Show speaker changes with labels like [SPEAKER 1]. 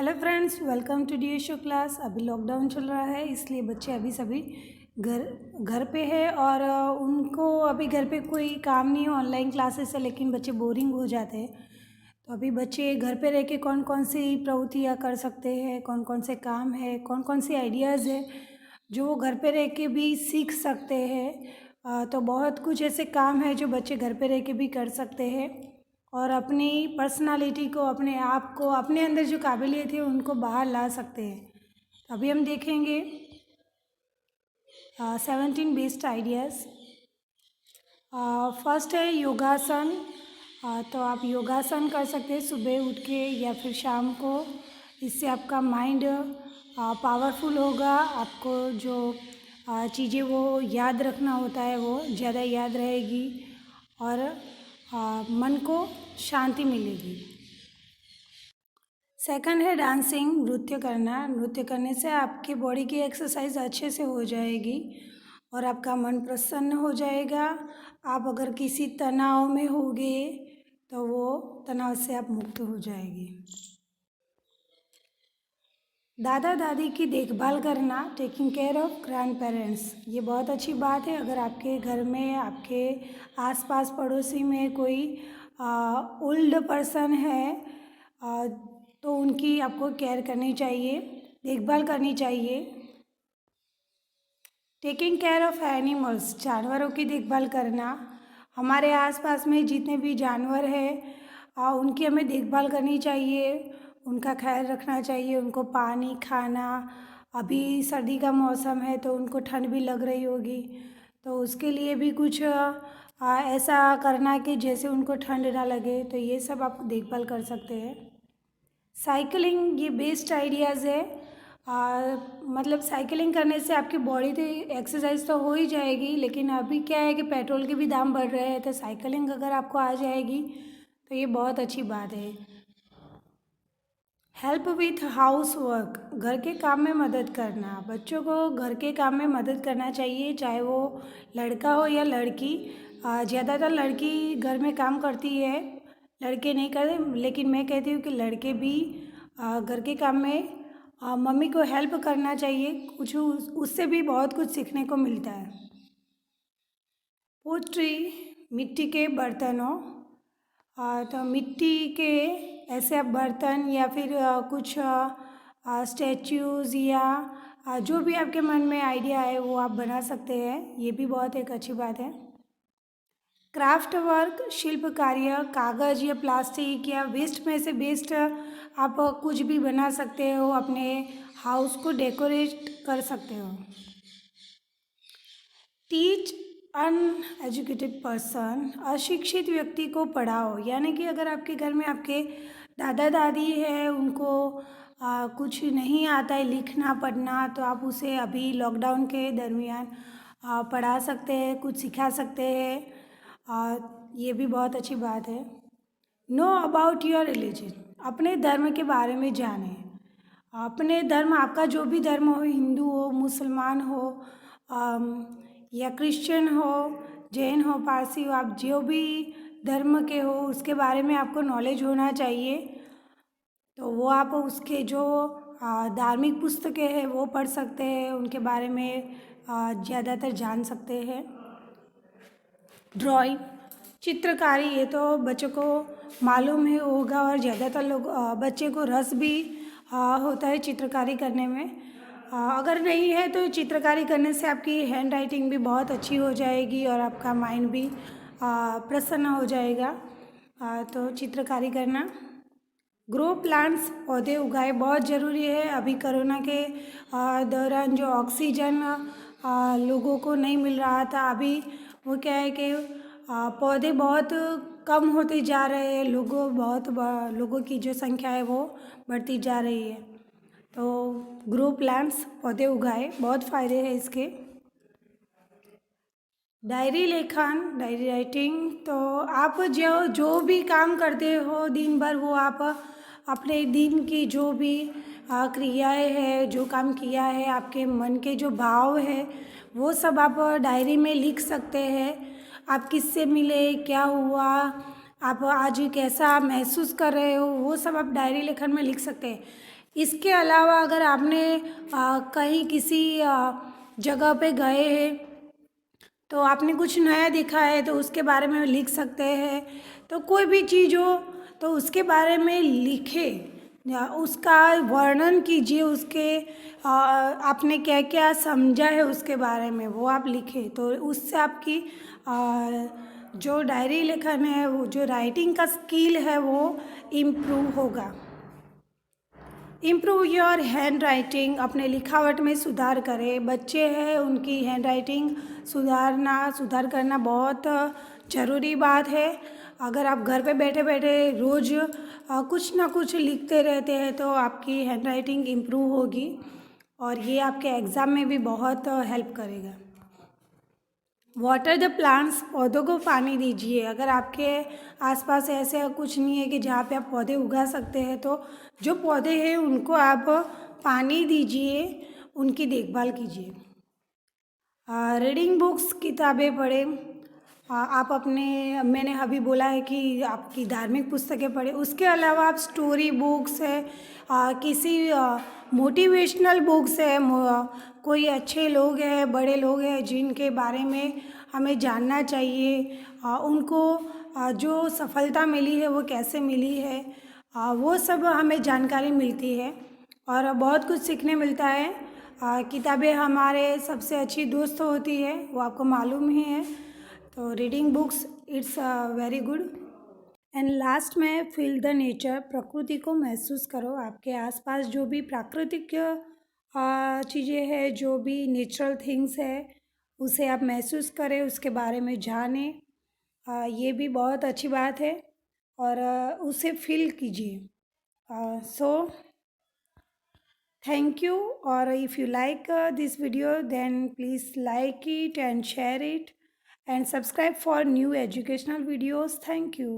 [SPEAKER 1] Hello friends, welcome to DSO class. अभी lockdown चल रहा है, इसलिए बच्चे अभी सभी घर घर पे है और उनको अभी घर पे कोई काम नहीं है, ऑनलाइन क्लासेस है, लेकिन बच्चे बोरिंग हो जाते हैं। तो अभी बच्चे घर पे रह के कौन कौन सी प्रवृत्तियाँ कर सकते हैं, कौन कौन से काम है, कौन कौन सी आइडियाज़ है जो वो घर पे रह के भी सीख सकते हैं। तो बहुत कुछ ऐसे काम है जो बच्चे घर पे रह के भी कर सकते हैं और अपनी पर्सनालिटी को, अपने आप को, अपने अंदर जो काबिलियत है उनको बाहर ला सकते हैं। तो अभी हम देखेंगे 17 बेस्ट आइडियाज़। फर्स्ट है योगासन। तो आप योगासन कर सकते हैं सुबह उठ के या फिर शाम को। इससे आपका माइंड पावरफुल होगा, आपको जो चीज़ें वो याद रखना होता है वो ज़्यादा याद रहेगी और मन को शांति मिलेगी। सेकंड है डांसिंग, नृत्य करना। नृत्य करने से आपकी बॉडी की एक्सरसाइज अच्छे से हो जाएगी और आपका मन प्रसन्न हो जाएगा। आप अगर किसी तनाव में होगे तो वो तनाव से आप मुक्त हो जाएगी। दादा दादी की देखभाल करना, taking care of grand parents, ये बहुत अच्छी बात है। अगर आपके घर में, आपके आसपास पड़ोसी में कोई ओल्ड पर्सन है तो उनकी आपको केयर करनी चाहिए, देखभाल करनी चाहिए। टेकिंग केयर ऑफ़ एनिमल्स, जानवरों की देखभाल करना। हमारे आसपास में जितने भी जानवर हैं उनकी हमें देखभाल करनी चाहिए, उनका ख्याल रखना चाहिए, उनको पानी, खाना। अभी सर्दी का मौसम है तो उनको ठंड भी लग रही होगी, तो उसके लिए भी कुछ ऐसा करना कि जैसे उनको ठंड ना लगे, तो ये सब आप देखभाल कर सकते हैं। साइकिलिंग, ये बेस्ट आइडियाज़ है। मतलब साइकिलिंग करने से आपकी बॉडी तो एक्सरसाइज तो हो ही जाएगी, लेकिन अभी क्या है कि पेट्रोल के भी दाम बढ़ रहे हैं, तो साइकिलिंग अगर आपको आ जाएगी तो ये बहुत अच्छी बात है। हेल्प विथ हाउस वर्क, घर के काम में मदद करना। बच्चों को घर के काम में मदद करना चाहिए, चाहे वो लड़का हो या लड़की। ज़्यादातर लड़की घर में काम करती है, लड़के नहीं करते, लेकिन मैं कहती हूँ कि लड़के भी घर के काम में मम्मी को हेल्प करना चाहिए। कुछ उससे भी बहुत कुछ सीखने को मिलता है। पोट्री, मिट्टी के बर्तनों। तो मिट्टी के ऐसे आप बर्तन या फिर कुछ स्टैच्यूज़ या जो भी आपके मन में आइडिया है वो आप बना सकते हैं, ये भी बहुत एक अच्छी बात है। क्राफ्ट वर्क, शिल्प कार्य, कागज़ या प्लास्टिक या वेस्ट में से बेस्ट आप कुछ भी बना सकते हो, अपने हाउस को डेकोरेट कर सकते हो। टीच अनएजुकेटेड पर्सन, अशिक्षित व्यक्ति को पढ़ाओ। यानी कि अगर आपके घर में आपके दादा दादी है, उनको कुछ नहीं आता है लिखना पढ़ना, तो आप उसे अभी लॉकडाउन के दरमियान पढ़ा सकते हैं, कुछ सिखा सकते हैं। ये भी बहुत अच्छी बात है। नो अबाउट योर रिलीजन, अपने धर्म के बारे में जानें। अपने धर्म, आपका जो भी धर्म हो, हिंदू हो, मुसलमान हो या क्रिश्चियन हो, जैन हो, पारसी हो, आप जो भी धर्म के हो उसके बारे में आपको नॉलेज होना चाहिए। तो वो आप उसके जो धार्मिक पुस्तकें हैं वो पढ़ सकते हैं, उनके बारे में ज़्यादातर जान सकते हैं। ड्राइंग, चित्रकारी, ये तो बच्चों को मालूम ही होगा और ज़्यादातर लोग बच्चे को रस भी होता है चित्रकारी करने में। अगर नहीं है तो चित्रकारी करने से आपकी हैंड राइटिंग भी बहुत अच्छी हो जाएगी और आपका माइंड भी प्रसन्न हो जाएगा। तो चित्रकारी करना। ग्रो प्लांट्स, पौधे उगाए, बहुत ज़रूरी है। अभी कोरोना के दौरान जो ऑक्सीजन लोगों को नहीं मिल रहा था, अभी वो क्या है कि पौधे बहुत कम होते जा रहे हैं, लोगों की जो संख्या है वो बढ़ती जा रही है। तो ग्रो प्लांट्स, पौधे उगाए, बहुत फ़ायदे हैं इसके। डायरी लेखन, डायरी राइटिंग, तो आप जो भी काम करते हो दिन भर, वो आप अपने दिन की जो भी क्रियाएं हैं, जो काम किया है, आपके मन के जो भाव है वो सब आप डायरी में लिख सकते हैं। आप किससे मिले, क्या हुआ, आप आज कैसा महसूस कर रहे हो, वो सब आप डायरी लेखन में लिख सकते हैं। इसके अलावा अगर आपने कहीं किसी जगह पे गए हैं तो आपने कुछ नया देखा है तो उसके बारे में लिख सकते हैं। तो कोई भी चीज़ हो तो उसके बारे में लिखे या उसका वर्णन कीजिए, उसके आपने क्या क्या समझा है उसके बारे में वो आप लिखें। तो उससे आपकी जो डायरी लेखन है, वो जो राइटिंग का स्किल है वो इम्प्रूव होगा। इम्प्रूव योर हैंड राइटिंग, अपने लिखावट में सुधार करें। बच्चे हैं उनकी हैंड राइटिंग सुधार करना बहुत ज़रूरी बात है। अगर आप घर पे बैठे बैठे रोज़ कुछ ना कुछ लिखते रहते हैं तो आपकी हैंड राइटिंग इम्प्रूव होगी और ये आपके एग्ज़ाम में भी बहुत हेल्प करेगा। वाटर द प्लांट्स, पौधों को पानी दीजिए। अगर आपके आसपास ऐसे कुछ नहीं है कि जहाँ पे आप पौधे उगा सकते हैं तो जो पौधे हैं उनको आप पानी दीजिए, उनकी देखभाल कीजिए। रीडिंग बुक्स, किताबें पढ़ें। आप अपने मैंने अभी बोला है कि आपकी धार्मिक पुस्तकें पढ़ें। उसके अलावा आप स्टोरी बुक्स है, किसी मोटिवेशनल बुक्स है, कोई अच्छे लोग हैं, बड़े लोग हैं जिनके बारे में हमें जानना चाहिए, उनको जो सफलता मिली है वो कैसे मिली है, वो सब हमें जानकारी मिलती है और बहुत कुछ सीखने मिलता है। किताबें हमारे सबसे अच्छी दोस्त होती है, वो आपको मालूम ही है। तो reading books it's very good. And last में फील द नेचर, प्रकृति को महसूस करो। आपके आसपास जो भी प्राकृतिक चीज़ें हैं, जो भी नेचुरल थिंग्स है, उसे आप महसूस करें, उसके बारे में जानें। ये भी बहुत अच्छी बात है और उसे फील कीजिए। सो thank you, or if you like this video then please like it and share it and subscribe for new educational videos. Thank you.